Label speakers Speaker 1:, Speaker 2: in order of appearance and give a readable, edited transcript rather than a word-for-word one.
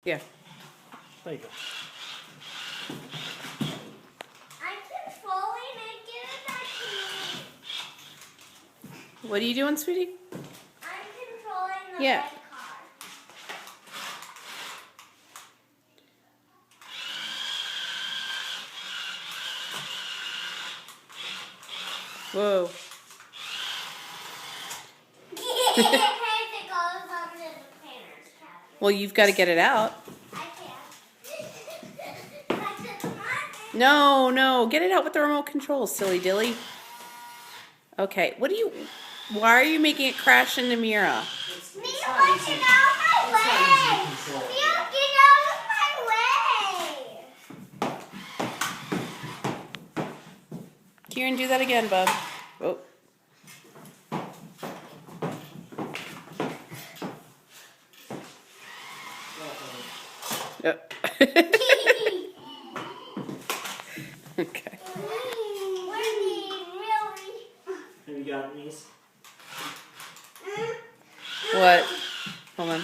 Speaker 1: Yeah.
Speaker 2: There you go.
Speaker 3: I'm controlling it. Give it back to me.
Speaker 1: What are you doing, sweetie?
Speaker 3: I'm controlling the
Speaker 1: Yeah.
Speaker 3: red car.
Speaker 1: Whoa.
Speaker 3: It goes under the painter's cabinet.
Speaker 1: Well, you've got to get it out.
Speaker 3: I can't.
Speaker 1: No, no. Get it out with the remote control, silly dilly. Okay. Why are you making it crash into Mira?
Speaker 3: Mia, get out of my way! Mia, get out of my way!
Speaker 1: Kiran, do that again, bub. Oh. Yep. Okay.
Speaker 2: Have you got these?
Speaker 1: What? Hold on.